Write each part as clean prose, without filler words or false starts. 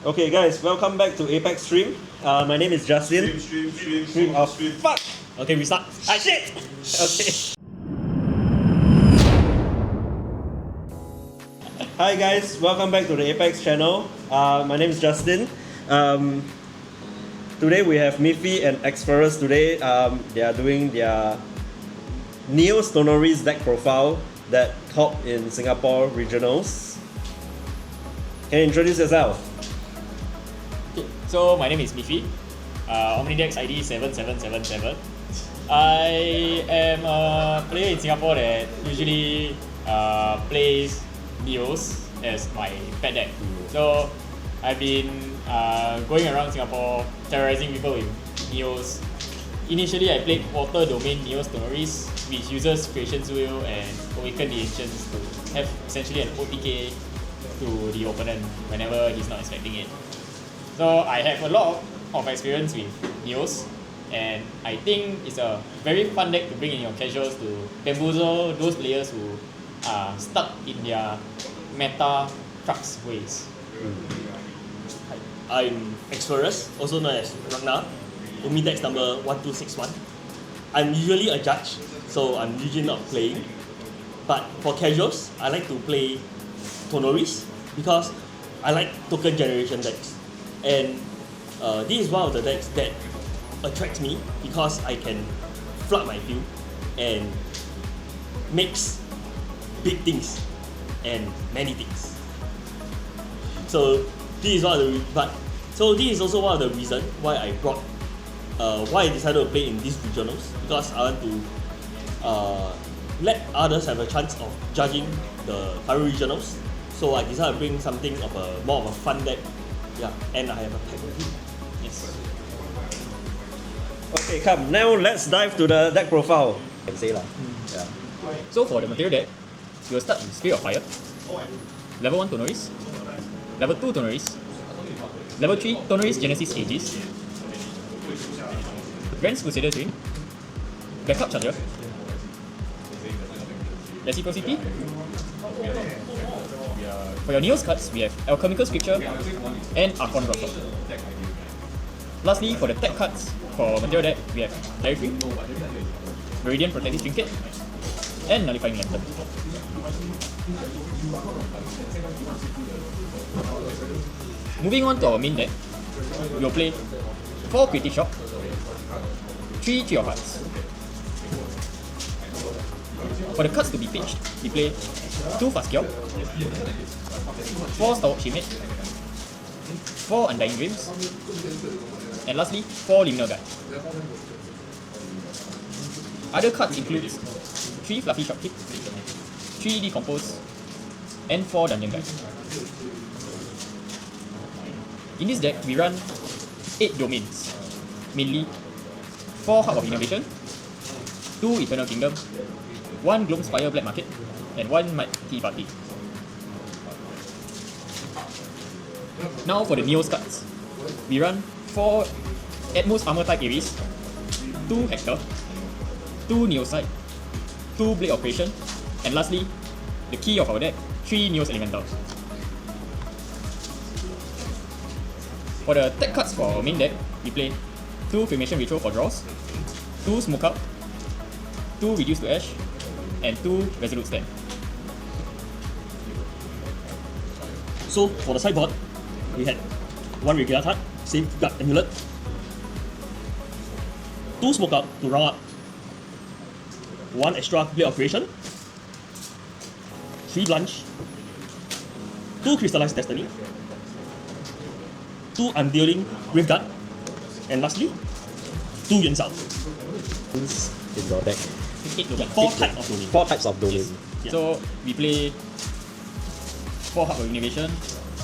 Okay guys, welcome back to Apex Stream. My name is Justin. Stream. Fuck! Okay, we start. Ah shit! Okay. Hi guys, welcome back to the Apex channel. My name is Justin. Today we have Miffy and Xferus. Today they are doing their Neo's Tonoris deck profile that top in Singapore regionals. Can you introduce yourself? Okay, so my name is Miffy, Omnidex ID 7777. I am a player in Singapore that usually plays Neos as my pet deck. So I've been going around Singapore terrorizing people with Neos. Initially I played Water Domain Neos Tonoris, which uses Creation's Will and Awaken the Ancients to have essentially an OTK to the opponent whenever he's not expecting it. So I have a lot of experience with Neos, and I think it's a very fun deck to bring in your casuals to bamboozle those players who are stuck in their meta trucks ways. I'm Xferus, also known as Ragnar, Omnidex number 1261. I'm usually a judge, so I'm usually not playing. But for casuals, I like to play Tonoris because I like token generation decks. And this is one of the decks that attracts me because I can flood my field and makes big things and many things. So this is one of the this is also one of the reasons why I decided to play in these regionals, because I want to let others have a chance of judging the current regionals. So I decided to bring something of a more of a fun deck. Yeah, and I have a pack with you. Yes. Okay, come. Now let's dive to the deck profile. Can say lah. Yeah. So for the material deck, you will start with Spirit of Fire, level 1 Tonoris, level 2 Tonoris, level 3 Tonoris Genesis Aegis, Grand's Crusader's Ring, Backup Charger, Reciprocity. For your Neos cards, we have Alchemical Scripture and Archon Dropper. Lastly, for the tech cards for material deck, we have Territory, Meridian Protective Trinket, and Nullifying Lantern. Moving on to our main deck, we will play 4 Creative Shock, 3 Tree of Hearts. For the cards to be pitched, we play 2 Fastkill, 4 Stalwart Shipmate, 4 Undying Dreams, and lastly 4 Liminal Guide. Other cards include 3 Fluffy Shopkeep, 3 Decompose, and 4 Dungeon Guide. In this deck, we run 8 domains, mainly 4 Hub of Innovation, 2 Eternal Kingdom, 1 Gloamspire Black Market, and 1 Mighty Party. Now for the Neos cards, we run 4 Atmos Armor type Ares, 2 Hector, 2 Neosite, 2 Blade Operation, and lastly, the key of our deck, 3 Neos Elemental. For the tech cards for our main deck, we play 2 Filmation Ritual for draws, 2 Smoke Out, 2 Reduce to Ash, and 2 Resolute Stand. So for the sideboard, we had 1 regular card, Safeguard Amulet, 2 Smoke Out to round up 1 extra Blade of Creation, 3 Blanch, 2 Crystallized Destiny, 2 Undealing Graveguard, and lastly 2 Yuan Shao. In your deck. 4 types of domain. 4 types of domain. Yeah. So we play 4 Hub of Innovation,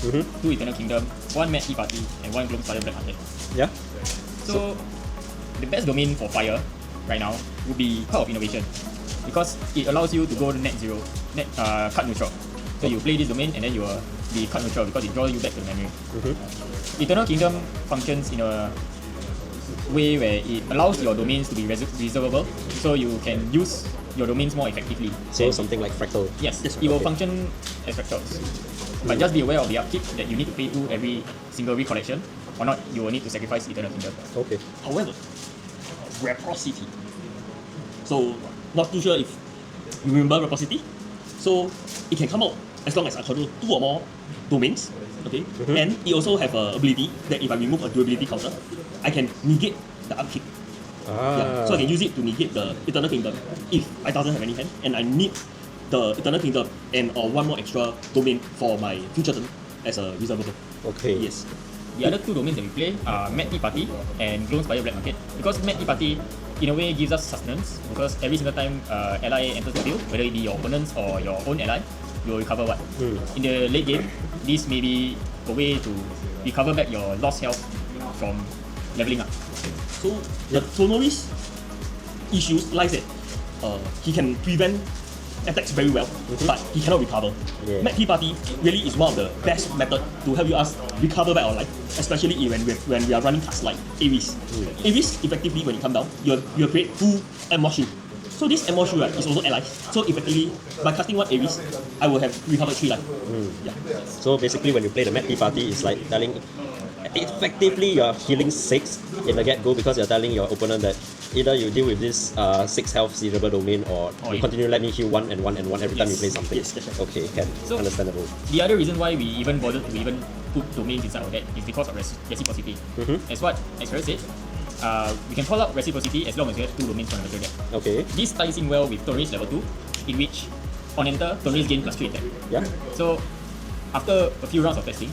2 Eternal Kingdom, 1 Mighty Party, and 1 Gloamspire Black Market. Yeah. So the best domain for fire right now would be Hub of Innovation, because it allows you to go net zero, card neutral. So you play this domain and then you will be card neutral because it draws you back to the memory. Eternal Kingdom functions in a way where it allows your domains to be reservable, so you can use your domains more effectively. So something like Fractal. Yes, it will function as fractals. But just be aware of the upkeep that you need to pay to every single recollection, or not you will need to sacrifice Eternal Kingdom. Okay. However, reciprocity. So not too sure if you remember reciprocity. So it can come out as long as I control 2 or more domains. Okay, and it also have a ability that if I remove a durability counter, I can negate the upkeep. Yeah. So I can use it to negate the Eternal Kingdom if I doesn't have any hand and I need the Eternal Kingdom and or one more extra domain for my future turn as a reservable. Okay. Yes. The other 2 domains that we play are Mad Tea Party and Gloomspire Black Market. Because Mad Tea Party in a way gives us sustenance, because every single time ally enters the field, whether it be your opponents or your own ally, you will recover 1. In the late game, this may be a way to recover back your lost health from leveling up. So the Tonoris issues lies that he can prevent attacks very well, but he cannot recover. Yeah. Mad Tea Party really is one of the best method to help you us recover back our life, especially when we are running cards like Ares. Ares effectively when it comes down, you'll create 2 Amor Shield. So this Amor Shield right, is also allies. So effectively by casting 1 Ares, I will have recovered 3 life. Yeah. So basically, when you play the Mad Tea Party, it's like telling, effectively you're healing 6 in the get-go, because you're telling your opponent that either you deal with this 6 health seizable domain, or you continue let me heal 1 and 1 and 1 every time you play something. Yes, that's right. Okay, can. So, understandable. The other reason why we even bothered to even put domains inside our deck is because of reciprocity. As what Xferus said, we can call out reciprocity as long as you have 2 domains from the deck. Okay. This ties in well with Tonoris level 2, in which on enter, Tonoris gain +3 attack. Yeah. So after a few rounds of testing,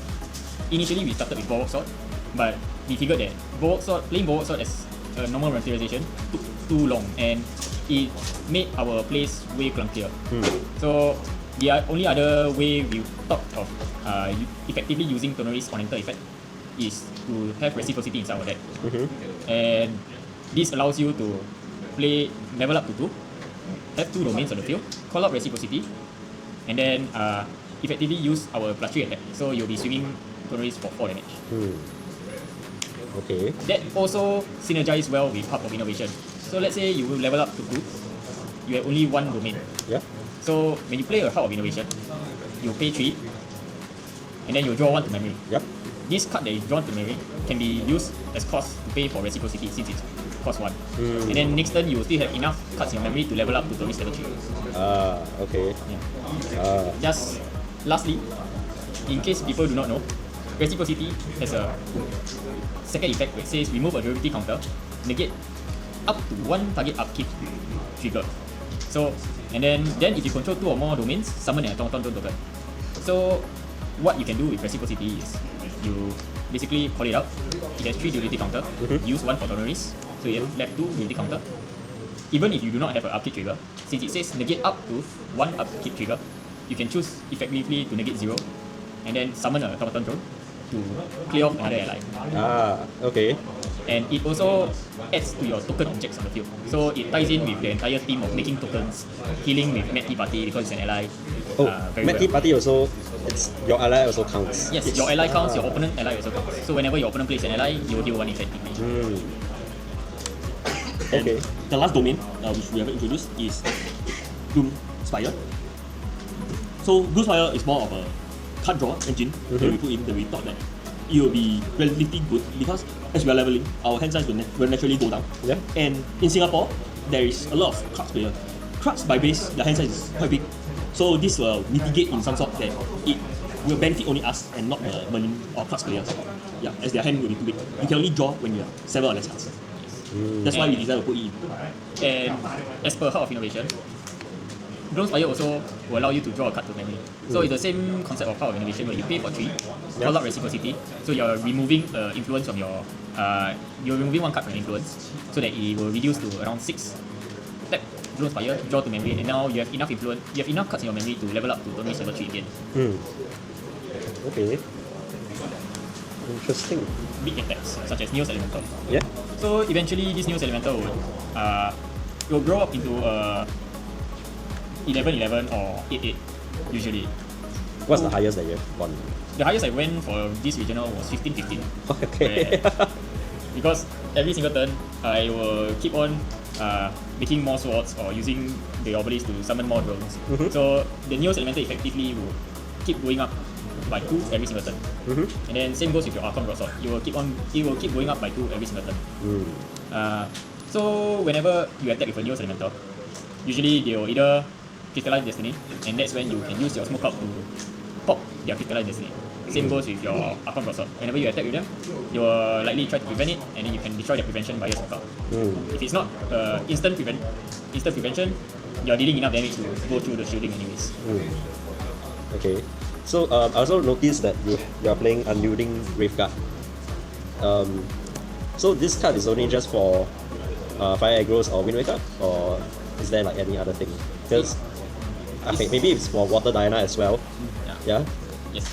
initially we started with Bulwark Sword, but we figured that playing Bulwark Sword as a normal materialization took too long, and it made our plays way clunkier. So the only other way we thought of effectively using Tonoris on enter effect is to have reciprocity inside our deck. And this allows you to play level up to 2, have 2 domains on the field, call out reciprocity, and then effectively use our +3 attack. So you'll be swinging Tonoris for 4 damage. Okay. That also synergize well with Hub of Innovation. So let's say you will level up to 2, you have only 1 domain. Yeah. So when you play a Hub of Innovation, you pay 3, and then you draw 1 to memory. Yep. This card that is drawn to memory can be used as cost to pay for reciprocity, since it's cost 1. And then next turn you will still have enough cards in your memory to level up to Tonoris level 3. Okay. Yeah. Just lastly, in case people do not know, reciprocity has a second effect which says remove a durability counter, negate up to 1 target upkeep trigger. So, and then if you control 2 or more domains, summon an automaton token. So what you can do with reciprocity is you basically call it out. It has 3 durability counter. Use 1 for Tonoris, so you have left 2 durability counter. Even if you do not have an upkeep trigger, since it says negate up to 1 upkeep trigger, you can choose effectively to negate 0, and then summon a automaton drone to clear off another ally. Okay. And it also adds to your token objects on the field. So it ties in with the entire team of making tokens, healing with Mad Tea Party because it's an ally. Very Mad Tea well. Party also, it's your ally also counts. Yes, your ally counts, your opponent ally also counts. So whenever your opponent plays an ally, you will deal 1 effectively. Okay. The last domain which we have introduced is Gloomspire. So Gloomspire is more of a card draw engine that we put in, that we thought that it will be relatively good because as we are leveling, our hand size will naturally go down. Yeah. And in Singapore, there is a lot of Crux players. Crux by base, the hand size is quite big. So this will mitigate in some sort that it will benefit only us and not the Merlin or Crux players. Yeah, as their hand will be too big. You can only draw when you have 7 or less cards. That's why we decided to put it in. And as per Hub of Innovation, Gloomspire also will allow you to draw a card to memory. So it's the same concept of Hub of Innovation where you pay for 3, call out reciprocity. So you're removing influence from your, you're removing 1 card from influence, so that it will reduce to around 6. Tap Gloomspire, draw to memory, and now you have enough influence, you have enough cards in your memory to level up to Tonoris level 3 again. Okay. Interesting. Big attacks such as Neos Elemental. Yeah. So eventually this Neos Elemental will grow up into 11-11 or 8-8 usually. What's the highest that you have won? The highest I went for this regional was 15-15. Okay. because every single turn I will keep on making more swords or using the obelisk to summon more drones. So the Neos Elemental effectively will keep going up by 2 every single turn. And then same goes with your Archon Broadsword. It will keep going up by 2 every single turn. So whenever you attack with a Neos Elemental, usually they will either crystallize Destiny, and that's when you can use your Smoke Cloud to pop their crystallized Destiny. Same goes with your Archon Broadsword. Whenever you attack with them, you will likely try to prevent it, and then you can destroy their prevention via Smoke Cloud. If it's not instant prevention, you're dealing enough damage to go through the shielding anyways. Okay. So I also noticed that you are playing Unyielding Graveguard. So this card is only just for Fire Aggros or Wind Wake Up, or is there like any other thing? Because okay, maybe it's for Water Diana as well. Yeah. Yes.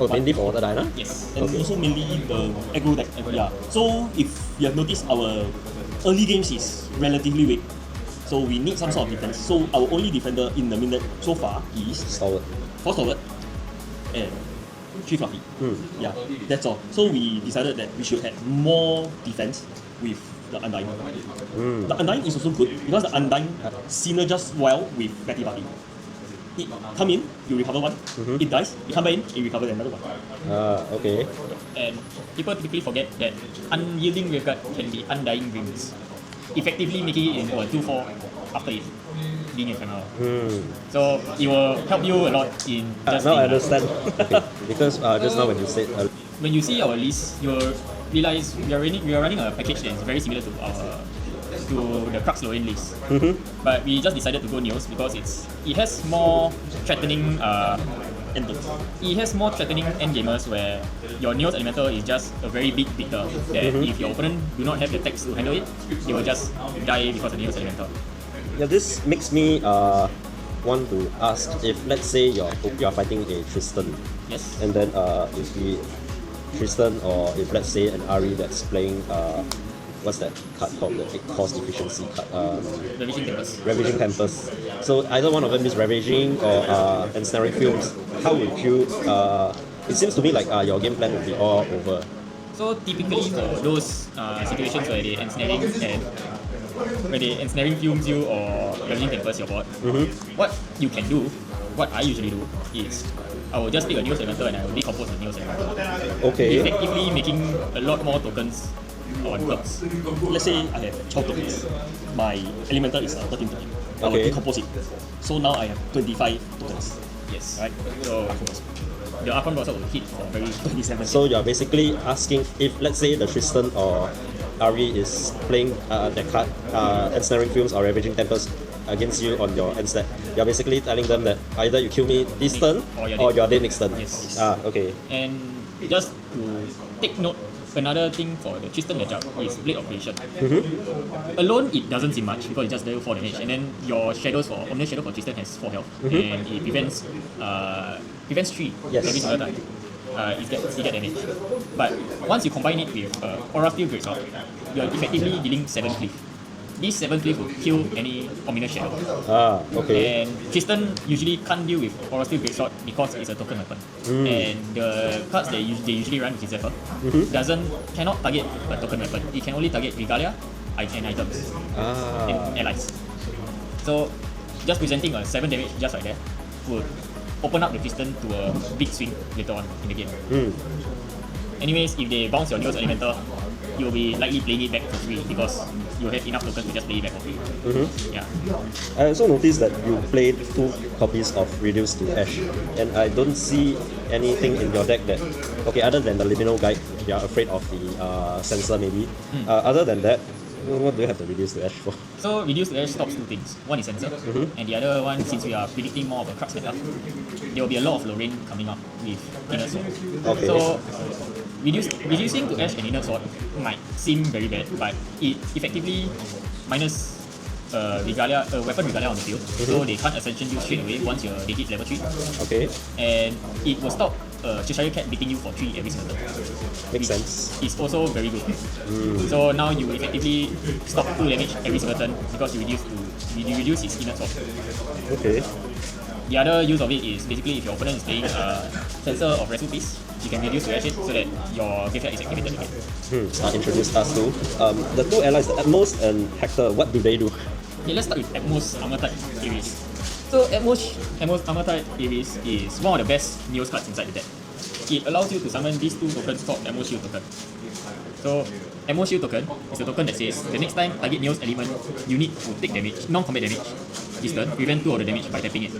Oh, mainly for Water Diana? Yes. And also mainly the aggro deck. Yeah. So if you have noticed, our early games is relatively weak. So we need some sort of defense. So our only defender in the main deck so far is Stalwart. 4 Stalwart and 3 Fluffy. Yeah, that's all. So we decided that we should have more defense with the Undying. The Undying is also good because the Undying synergies well with Batty Party. It come in, you recover 1. It dies, you come back in, you recover another 1. Okay. And people typically forget that Unyielding Graveguard can be Undying Dreams, effectively making it into a 2/4 after it being ephemeral. So it will help you a lot in just Now I understand. Okay. Because just now when you said when you see our list, you'll realize we are running a package that is very similar to the Crux Lorraine list. But we just decided to go Neos because it has more threatening endgamers where your Neos Elemental is just a very big victor that if your opponent do not have the text to handle it, they will just die because of the Neos Elemental. yeah, this makes me want to ask, if let's say you're fighting a Tristan, Yes. and then if the Tristan, or if let's say an Ari that's playing what's that card called, the 8 cost efficiency card, Ravaging Tempest. Ravaging Tempest. So either one of them is Ravaging or Ensnaring Fumes. How would you it seems to me like your game plan would be all over. So typically for those situations where they ensnaring fumes you or Ravaging Tempest your board, what you can do, what I usually do is I will just pick a Neos Elemental and I will decompose the Neos Elemental. Okay. Effectively making a lot more tokens on clubs. Let's say I have 12 tokens. My Elemental is 13 token. I will Okay. decompose it. So now I have 25 tokens. Yes. Right. So the Archon Broadsword will hit for very 27. So you're basically asking, if let's say the Tristan or Ari is playing that card, Ensnaring Fumes or Ravaging Tempest against you on your end step, you're basically telling them that either you kill me this turn or you're dead next turn. Yes. Okay. And just to take note, another thing for the Tristan matchup is Blade of Creation. Alone, it doesn't seem much because it just deals 4 damage, and then your shadows for Omnious Shadow for Tristan has 4 health, and it prevents 3 Yes. every single time. It gets damage. But once you combine it with Aura Steel Greatsword, you're effectively dealing 7 cleave. These 7 cleave will kill any Ominous Shadow. Okay. And Tristan usually can't deal with Aura Steel Greatsword because it's a token weapon. And the cards they usually run, which is Zephyr, cannot target a token weapon. It can only target Regalia and items and allies. So just presenting a 7 damage just like that would open up the Tristan to a big swing later on in the game. Anyways, if they bounce your Neos Elemental, you'll be likely playing it back for free because you have enough tokens to just play it back for free. Yeah. I also noticed that you played 2 copies of Reduce to Ash, and I don't see anything in your deck that, okay, other than the Liminal Guide, you are afraid of the Sensor maybe. Other than that, what do you have to Reduce to Ash for? So Reduce to Ash stops 2 things. One is Sensor, and the other one, since we are predicting more of a Crux meta, there will be a lot of Lorraine coming up with Inner Sword. Okay. So reducing to Ash and Inner Sword might seem very bad, but it effectively minus weapon Regalia on the field, so they can't Ascension you straight away once they hit level 3. Okay. And it will stop Cheshire Cat beating you for 3 every single turn. Makes sense. It's also very good. So now you effectively stop 2 damage every single turn because you reduce its Inner Sword. Okay. The other use of it is basically if your opponent is playing Sensor of Recipes, you can reduce your so that your graveyard is activated again. Introduce us to the two allies, Atmos and Hector. What do they do? Okay, let's start with Atmos Armor type Ares. So Atmos Armor type Ares is one of the best Neos cards inside the deck. It allows you to summon these two tokens called Atmos Shield token. So Atmos Shield token is a token that says the next time target Neos element you need to take damage, non-combat damage, this turn, prevent 2 of the damage by tapping it.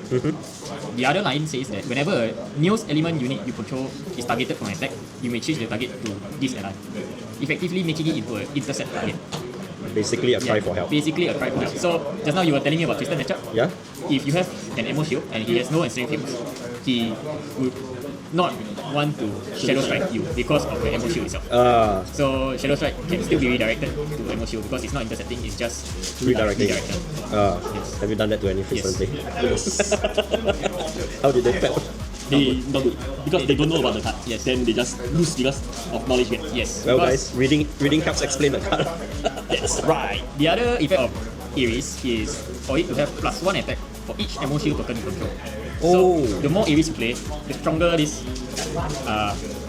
The other line says that whenever a Neos element unit you control is targeted from an attack, you may change the target to this ally, effectively making it into an intercept target. Basically a cry for help. Basically a cry for help. So just now you were telling me about Tristan matchup. Yeah. If you have an Atmos Shield and he has no ensnaring films, he would not want to Shadow Strike you because of the Atmos Shield itself. So Shadow Strike can still be redirected to Atmos Shield because it's not intercepting, it's just Redirecting. redirection. Yes. Have you done that to any frequently? Yes. How did they fail? They not good because they don't know about the card. Yes. Then they just lose because of knowledge gap. Yes. Well, because- guys, reading helps explain the card. That's right. The other effect of Ares is for it to have +1 attack for each Atmos Shield token you control. So the more Ares you play, the stronger this.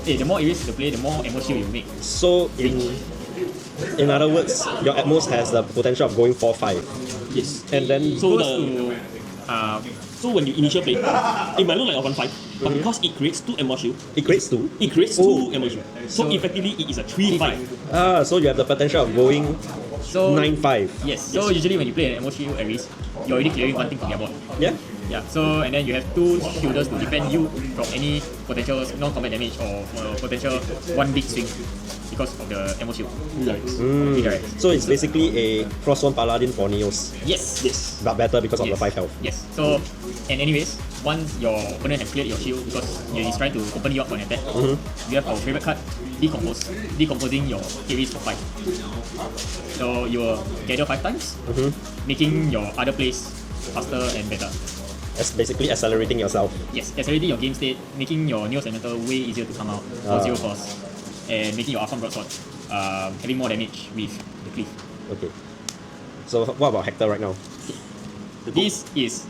The more Ares you play, the more Atmos Shield you make. So in other words, your Atmos has the potential of going 4-5. Yes. And then So Goes to so when you initial play, it might look like a 1-5, but because it creates 2 Atmos Shield, it creates 2. it creates 2 Atmos Shield. So So- effectively it is a 3-5. So you have the potential of going So 9-5. yes. So usually when you play an Atmos Shield Ares, you're already clearing one thing from your board. Yeah. Yeah. So and then you have 2 shielders to defend you from any potential non-combat damage or potential one big swing because of the Atmos Shield. Redirect. So it's basically a Frostborn Paladin for Neos, Yes. Yes. but better because of the Yes. 5 health. Yes. So, and anyways, once your opponent has cleared your shield because he is trying to open you up for an attack, you have our favorite card, Decompose. Decomposing your Ares for 5. So you will gather 5 times, making your other plays faster and better. That's basically accelerating yourself. Yes, accelerating your game state, making your Neos Elemental way easier to come out for 0 cost, and making your Archon Broadsword having more damage with the Cleave. Okay. So what about Hector right now? This is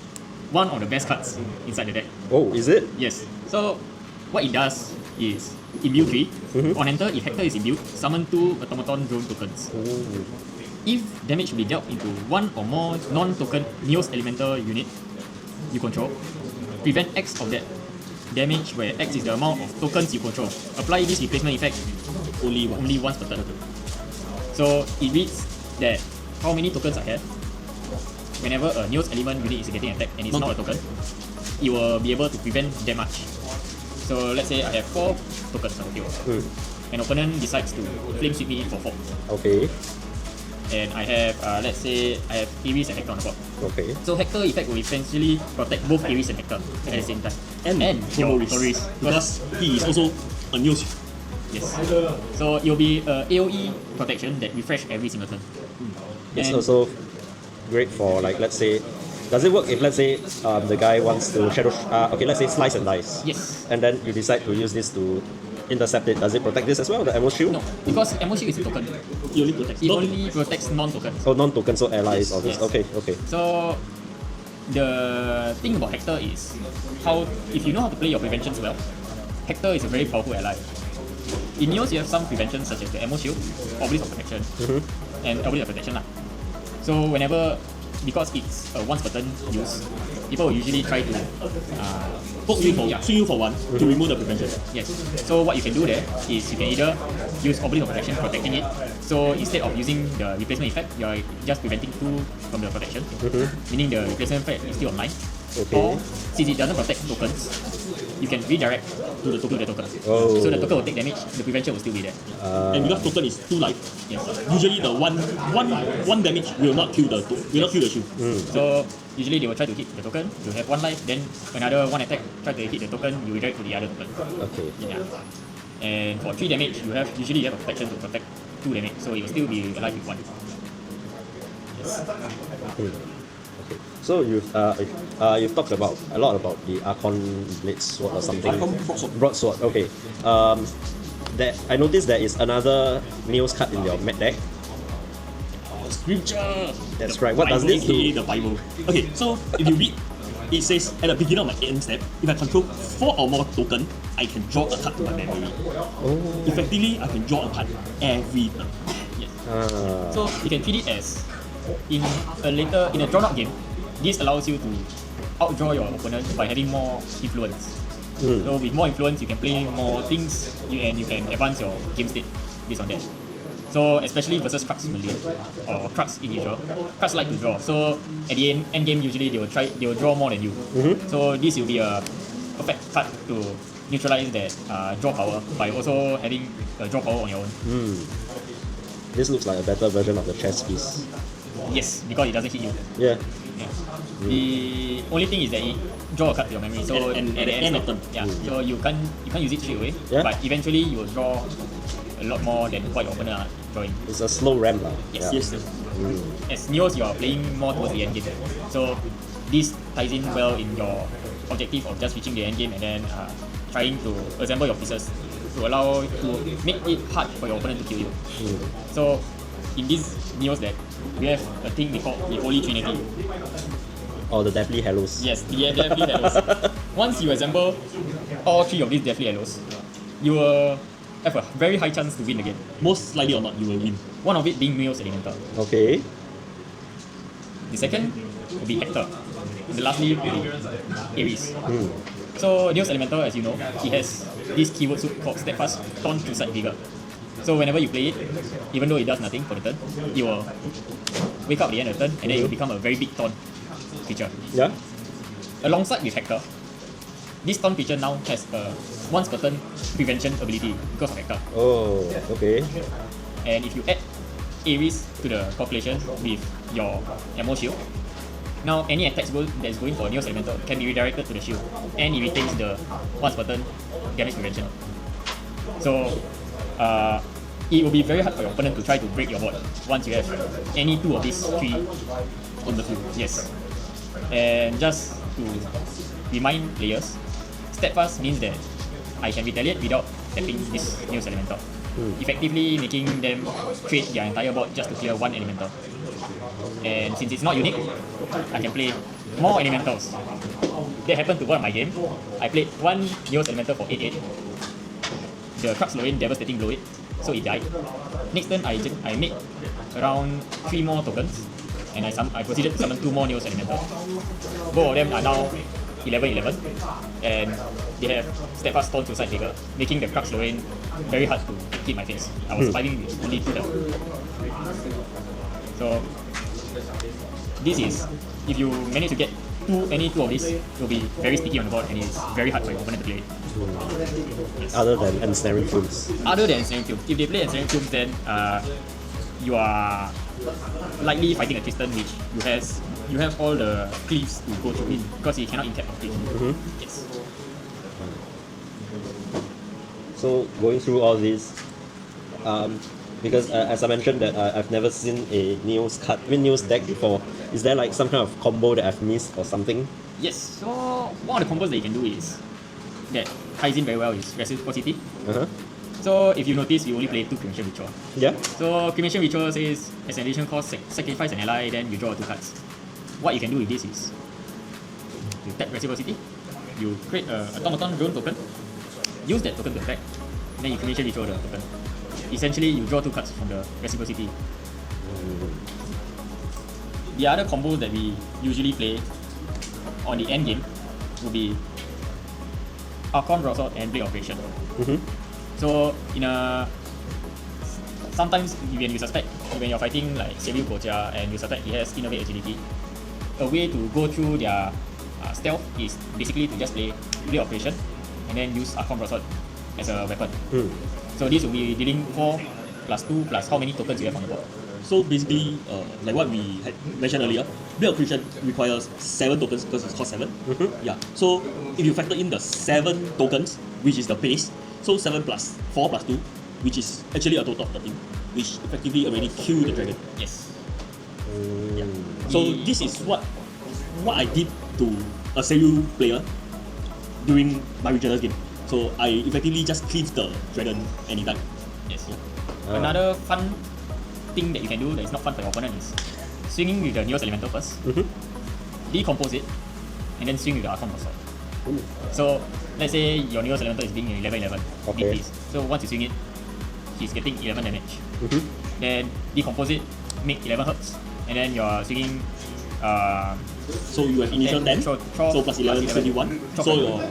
one of the best cards inside the deck. Oh, is it? Yes. So what it does is imbue 3. On enter, if Hector is imbued, summon 2 automaton drone tokens. If damage will be dealt into 1 or more non-token Neos Elemental unit you control, prevent X of that damage where X is the amount of tokens you control. Apply this replacement effect only once per turn. So it reads that how many tokens I have. Whenever a Neos element unit is getting attacked and it's not a token, it will be able to prevent that much. So let's say I have 4 tokens on the field. An opponent decides to flame sweep me for 4. Okay. And I have, let's say, I have Ares and Hector on the board. Okay. So Hector effect will essentially protect both Ares and Hector at the same time. And your Tonoris. Tonoris. Because he is also a Neos. Yes. So it will be a AoE protection that refresh every single turn. It's And- also great for, like, let's say, does it work if, let's say, the guy wants to shadow, okay, let's say slice and dice, Yes. and then you decide to use this to intercept it, does it protect this as well, the Atmos Shield? No, because Atmos Shield is a token. He only protects. It only protects non-tokens. Oh, non-token, so allies, or this. Yes. Okay, okay. So the thing about Hector is how, if you know how to play your preventions well, Hector is a very powerful ally. In Neos you have some preventions such as the Atmos Shield, Obelisk of Protection, and Obelisk of Protection lah. So whenever, because it's a once per turn use, people will usually try to Poke you for, yeah. swing you for 1 to remove the prevention. Yes. So what you can do there is you can either use Obelisk of Protection, protecting it. So instead of using the replacement effect, you're just preventing 2 from the protection, meaning the replacement effect is still online. Okay. Or since it doesn't protect tokens, you can redirect to the token. Oh. So the token will take damage, the prevention will still be there. And because token is 2 life, Yes. usually the one damage will not kill the shield. So usually they will try to hit the token, you have 1 life, then another 1 attack, try to hit the token, you redirect to the other token. Okay. Yeah. And for 3 damage, usually you have a protection to protect 2 damage, so it will still be alive with 1. Yes. Okay. So you've talked about a lot about the Archon Blade Sword or something. Archon Broadsword. Broadsword. Okay. That I noticed there is another Neos card in your deck. Scripture. That's The right. What does Bible, this aka do? the Bible. Okay, so if you read it says at the beginning of my end step, if I control 4 or more token, I can draw a card to my memory. Effectively, I can draw a card every turn. Yes. So you can treat it as in a drawn out game. This allows you to outdraw your opponent by having more influence. So with more influence, you can play more things, and you can advance your game state based on that. So especially versus Krux Malay or Krux individual, Krux like to draw. So at the end game, usually they will draw more than you. So this will be a perfect card to neutralize that draw power by also having draw power on your own. This looks like a better version of the chess piece. Yes, because it doesn't hit you. Yeah. The only thing is that it draw a card to your memory. So And at the end of turn. So you can't use it straight away. Yeah. But eventually you will draw a lot more than what your opponent are drawing. It's a slow ramp. Yes. Yes. As Neos, you are playing more towards the end game. So this ties in well in your objective of just reaching the end game and then trying to assemble your pieces to allow to make it hard for your opponent to kill you. So in this Neos deck, we have a thing we call the Holy Trinity. Or the Deathly Hallows. Yes, the Deathly Hallows. Once you assemble all 3 of these Deathly Hallows, you will have a very high chance to win the game. Most likely or not, you will win. One of it being Neos Elemental. Okay. The second will be Hector. And the lastly will be Ares. So Neos Elemental, as you know, he has this keyword suit called Steadfast Taunt to Side Vigor. So whenever you play it, even though it does nothing for the turn, it will wake up at the end of the turn and then it will become a very big taunt feature. Yeah. Alongside with Hector, this taunt feature now has a once per turn prevention ability because of Hector. Oh, okay. And if you add Ares to the calculation with your ammo shield, now any attacks that's going for Neos Elemental can be redirected to the shield and it retains the once per turn damage prevention. So it will be very hard for your opponent to try to break your board once you have any 2 of these 3 on the field. Yes. And just to remind players, Steadfast means that I can retaliate without tapping this Neos Elemental, effectively making them trade their entire board just to clear 1 Elemental. And since it's not unique, I can play more Elementals. That happened to one of my games. I played 1 Neos Elemental for 8-8. The Krux Lorraine Devastating Blow it, so it died. Next turn, I made around 3 more tokens, and I proceeded to summon 2 more Neos Elemental. Both of them are now 11-11, and they have Steadfast Taunt to Side Vigor, making the Krux Lorraine very hard to keep my face. I was surviving with only 2 health. So this is, if you manage to get any 2 of these, it will be very sticky on the board and it's very hard for your opponent to play. Yes. Other than ensnaring fumes. Other than ensnaring fumes. If they play ensnaring fumes, then you are likely fighting a Tristan, which you have all the cleaves to go through in because he cannot interact with it. Yes. So going through all this, because as I mentioned that I've never seen a Neos deck before. Is there like some kind of combo that I've missed or something? Yes. So one of the combos that you can do is that ties in very well is Reciprocity. So if you notice, we only play 2 Cremation Ritual. Yeah. So Cremation Ritual says as an additional cost, sacrifice an ally, then you draw 2 cards. What you can do with this is you tap Reciprocity, you create a automaton drone token, use that token to attack, then you Cremation Ritual the token. Essentially, you draw 2 cards from the Reciprocity. The other combos that we usually play on the end game will be Archon Broadsword and Blade Operation. So sometimes when you suspect, when you're fighting like Seviu Gojia and you suspect he has Innovate Agility, a way to go through their stealth is basically to just play Blade Operation and then use Archon Broadsword as a weapon. So this will be dealing 4 plus 2 plus how many tokens you have on the board. So basically, like what we had mentioned earlier, Blade Operation requires 7 tokens because it's cost 7. Yeah. So if you factor in the 7 tokens, which is the base, so 7 plus 4 plus 2, which is actually a total of 13, which effectively already killed the dragon. Yes. Yeah. So this is what I did to a Seiyuu player during my regional game. So I effectively just cleave the dragon anytime. Yes. Another fun thing that you can do that is not fun for your opponent is swinging with the Neos Elemental first, decompose it, and then swing with the Archon Boss. So let's say your Neos Elemental is being 11-11 Okay. mid-phase. So once you swing it, he's getting 11 damage. Then decompose it, make 11 hertz, and then you're swinging. So you have initial 10, so so plus 11 is 21. So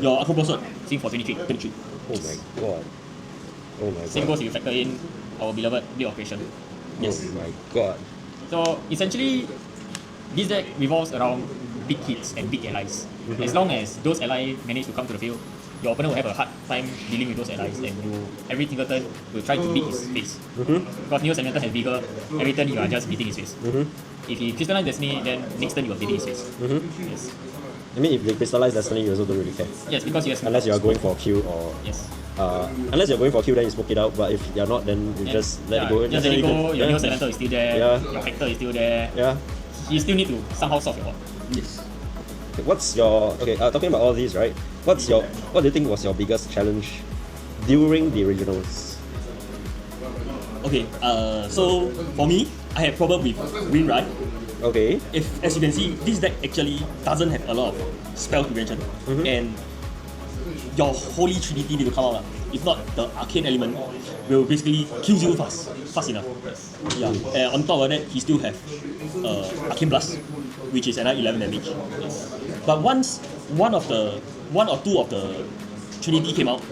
your Archon Boss swing for 23. 23. Oh my god. Oh my Same god. goes if you factor in our beloved Blade of Creation. Yes. Oh my god. So essentially, this deck revolves around big hits and big allies. As long as those allies manage to come to the field, your opponent will have a hard time dealing with those allies, and you every single turn will try to beat his face. Because Neos Elemental has bigger, every turn you are just beating his face. If he crystallize Destiny, then next turn you are beating his face. Yes. I mean, if they crystallize Destiny, you also don't really care. Yes, because you have Unless you are going for Q or. Yes. Unless you're going for Q, then you smoke it out. But if you're not, then you just let it go. Just let it go. Your Yeah. Neos Elemental is still there. Yeah. Your Hector is still there. Yeah. You still need to somehow solve your bot. Yes. Okay, what's your talking about all these, right? What do you think was your biggest challenge during the regionals? Okay, so for me, I have problem with win run. Okay. If, as you can see, this deck actually doesn't have a lot of spell prevention, and your Holy Trinity need to come out. If not, the Arcane element will basically kill you fast enough. Yeah. On top of that, he still have Arcane Blast, which is another 11 damage. But once one or two of the Trinity came out,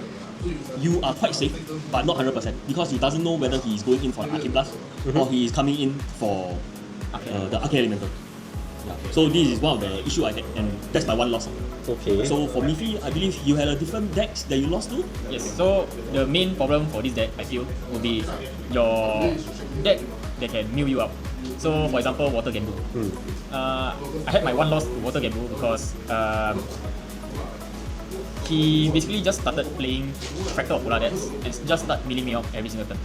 you are quite safe, but not 100%, because you doesn't know whether he is going in for the Arcane Blast or he is coming in for the Arcane Elemental. Yeah. So this is one of the issue I had, and that's my one loss. Okay. So for Miffy, I believe you had a different decks that you lost to? Yes, so the main problem for this deck, I feel, would be your deck that can mill you up. So for example, Water Genbu. I had my one loss to Water Genbu because he basically just started playing Fractal of Polar Depths and just start milling me out every single turn.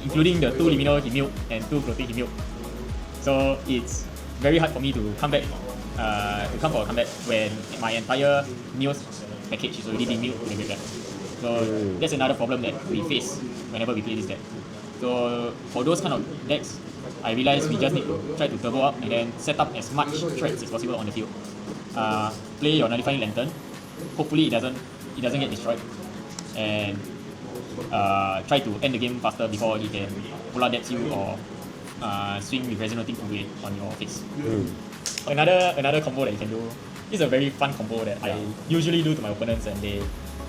Including the 2 Liminal he milled and 2 Floating he milled. So it's very hard for me to come back, to come for a comeback when my entire Neos package is already being milled to the graveyard. So that's another problem that we face whenever we play this deck. So for those kind of decks, I realized we just need to try to turbo up and then set up as much threats as possible on the field. Play your Nullifying Lantern. Hopefully it doesn't get destroyed, and try to end the game faster before he can Polar Depth you or swing with Resonating Fugue on your face. Another combo that you can do. This is a very fun combo that I usually do to my opponents, and they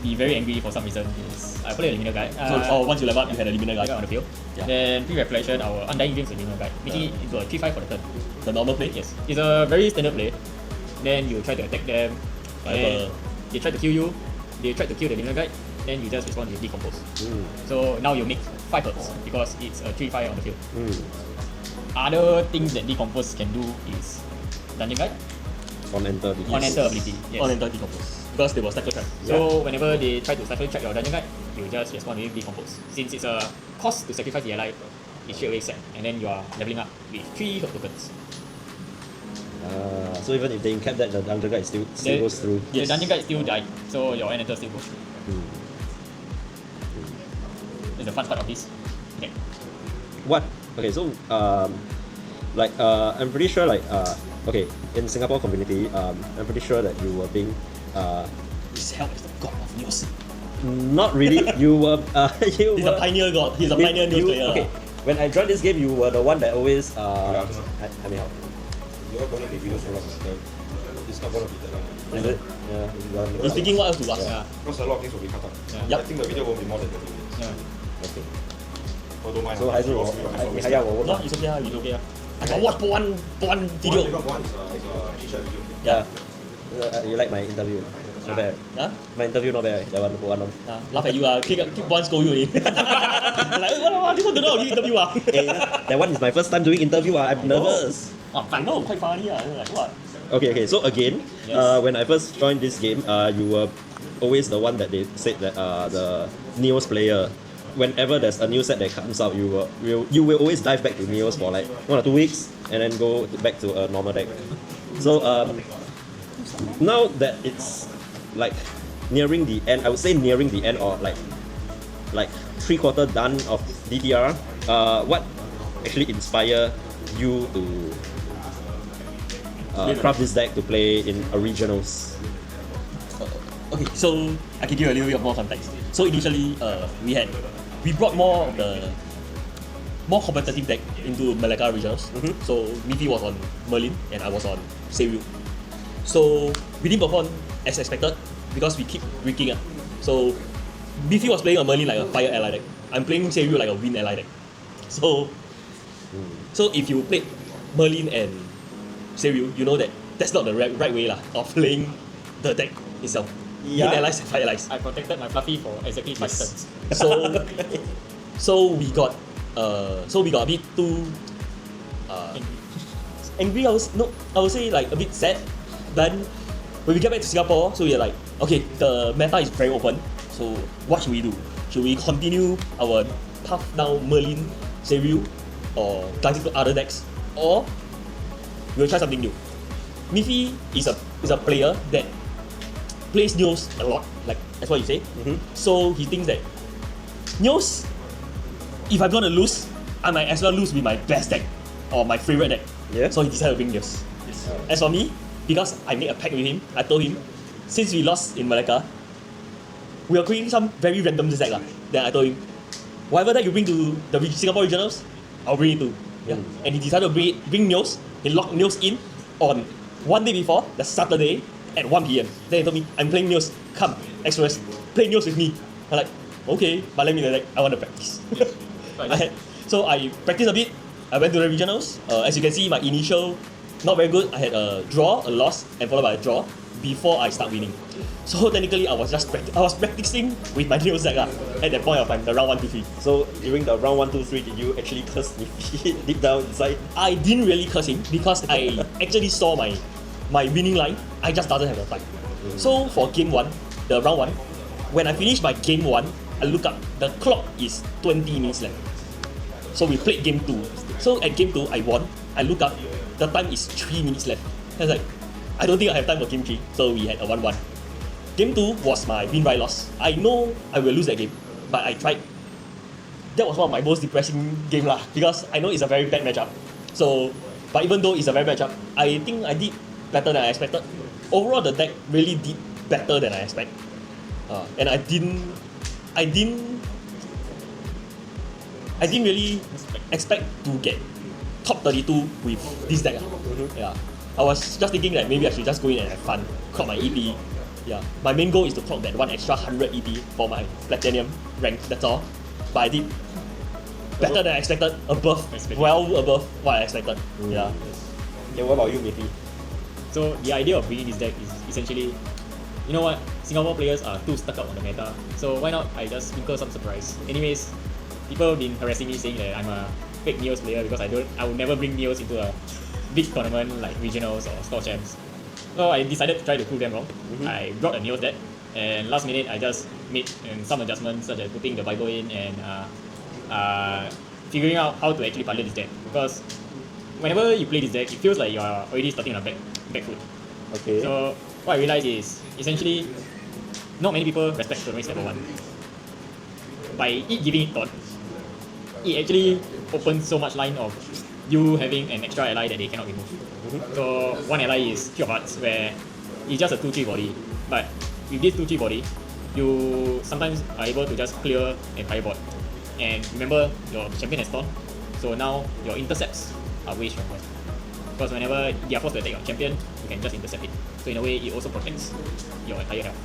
be very angry for some reason. Is I play a Liminal Guide. So once you level up, you had a Liminal Guide on the field. Yeah. Then pre-reflection, our Undying Dreams is a Liminal Guide, making it into a 3-5 for the turn. The normal play? Yes, it's a very standard play. Then you try to attack them, and they try to kill you. They try to kill the Liminal Guide. Then you just respond with Decompose. So now you make 5 hurts because it's a 3-5 on the field. Other things that Decompose can do is Dungeon Guide. On enter. On enter ability. Yes. On enter Decompose. Because they will cycle trap. So whenever they try to cycle trap your Dungeon Guide, you just respond with Decompose. Since it's a cost to sacrifice the ally, it's straight away set, and then you are leveling up with 3 hurt tokens. So even if they encap that, the Dungeon Guide still goes through. The Dungeon Guide still died, so your enter still goes through. That's the fun part of this deck. What? Okay, so I'm pretty sure okay, in Singapore community, I'm pretty sure that you were being This hell is the god of news. not really. You were He's a pioneer god. He's a pioneer news player. Okay, when I joined this game, you were the one that always I mean, You're gonna be videos for us. It's not gonna be that long. is it? Yeah. He's thinking what else to ask. Yeah. Because a lot of things will be cut out. Yup. I think the video won't be more than 30 minutes. Yeah. Okay. Oh, don't mind. So 还是我还要我 No, it's okay. It's okay. I got watch one video. One is a t-shirt video. Yeah. You like my interview? Not bad. Huh? My interview not bad. That one. Laugh at you. Keep one scold you. Like, what do you want to know? You interview. That one is my first time doing interview. I'm nervous. I know, quite funny. Like what? Okay. So again, Yes. when I first joined this game, you were always the one that they said that the Neos player. Whenever there's a new set that comes out, you will always dive back to Neos for like 1 or 2 weeks and then go back to a normal deck. So now that it's like nearing the end, I would say nearing the end or like 3/4 done of DTR, what actually inspire you to craft this deck to play in a regionals? Okay, so I can give you a little bit of more context. So initially, we brought more of the more competitive deck into Malacca regionals. So Miffy was on Merlin and I was on Seiryu. So we didn't perform as expected because we keep breaking. So Miffy was playing on Merlin like a fire ally deck. I'm playing Seiryu like a wind ally deck. So if you play Merlin and Seiryu, you know that that's not the right way of playing the deck itself. Yeah. Wind allies and fire allies. I protected my Fluffy for exactly 5 turns. So we got a bit too angry. I would say like a bit sad. Then when we get back to Singapore, so we're like, okay, the meta is very open. So what should we do? Should we continue our path down Merlin, Seiryu, or dive into other decks, or we'll try something new? Miffy is a player that plays Neos a lot, like that's what you say. So he thinks that Neos, if I'm gonna lose, I might as well lose with my best deck or my favorite deck. Yeah. So he decided to bring Neos. As for me, because I made a pact with him, I told him, since we lost in Malacca, we are creating some very random deck. Then I told him, whatever deck you bring to the Singapore regionals, I'll bring it to. Yeah. And he decided to bring Neos. He locked Neos in on one day before, the Saturday, at 1 PM. Then he told me, I'm playing Neos, come, Express, play Neos with me. I'm like, okay, but let me know, like, I want to practice. So I practiced a bit, I went to the regionals. As you can see, my initial, not very good. I had a draw, a loss, and followed by a draw before I start winning. So technically, I was practicing with my Neos deck at that point of time, the round 1, 2, 3. So during the round 1, 2, 3, did you actually curse Miffy deep down inside? I didn't really curse him because I actually saw my winning line. I just doesn't have the time. So for game 1, the round 1, when I finished my game 1, I look up, the clock is 20 minutes left. So we played game 2. So at game 2, I won. I look up, the time is 3 minutes left. I was like, I don't think I have time for game 3. So we had a 1-1. Game 2 was my win by loss. I know I will lose that game, but I tried. That was one of my most depressing game because I know it's a very bad matchup. So, but even though it's a very bad matchup, I think I did better than I expected. Overall, the deck really did better than I expected. And I didn't really expect to get top 32 with this deck. Yeah, I was just thinking that maybe I should just go in and have fun, clock my EP. Yeah, my main goal is to clock that one extra 100 EP for my platinum rank. That's all. But I did better than I expected. Well above what I expected. Yeah. Yeah, what about you, Miffy? So the idea of bringing this deck is essentially, you know what, Singapore players are too stuck up on the meta, so why not I just sprinkle some surprise. Anyways, people have been harassing me saying that I'm a fake Neos player because I will never bring Neos into a big tournament like regionals or store champs. So I decided to try to prove them wrong. I brought a Neos deck, and last minute I just made some adjustments such as putting the Bible in and figuring out how to actually pilot this deck, because whenever you play this deck, it feels like you are already starting on a back foot. Okay. So what I realized is essentially not many people respect Tonoris level 1. By it giving it thought, it actually opens so much line of you having an extra ally that they cannot remove. So one ally is Q of Hearts, where it's just a 2-3 body, but with this 2-3 body, you sometimes are able to just clear and fireboard. And remember, your champion has Thorn, so now your intercepts are way stronger. Because whenever they are forced to attack your champion, you can just intercept it. So in a way, it also protects your entire health.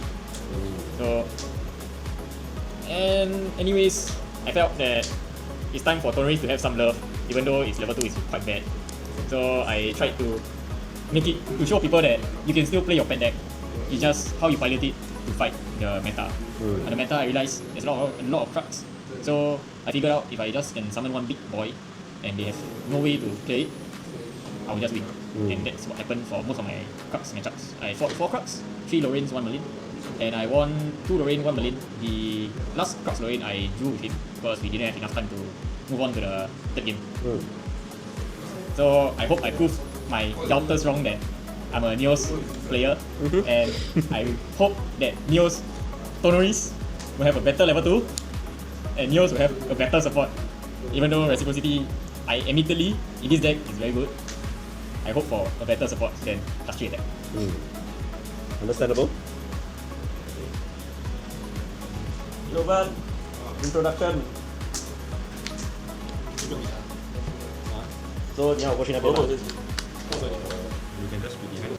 So, and anyways, I felt that it's time for Tonoris to have some love, even though its level 2 is quite bad. So I tried to make it, to show people that you can still play your pet deck. It's just how you pilot it to fight the meta. And the meta, I realized there's a lot of crux. So I figured out if I just can summon one big boy and they have no way to play it, I will just win. And that's what happened for most of my crux matchups. I fought 4 crux, 3 Lorraines, 1 Merlin. And I won 2 Lorraine, 1 Merlin. The last crux Lorraine I drew with him because we didn't have enough time to move on to the third game. So I hope I proved my doubters wrong that I'm a Neos player, and I hope that Neos Tonoris will have a better level 2 and Neos will have a better support. Even though reciprocity, I admittedly in this deck is very good, I hope for a better support than touch tree attack. Understandable. Jovan, introduction. So 你要我过去那边吗？ Bobo 就是 You can just put behind.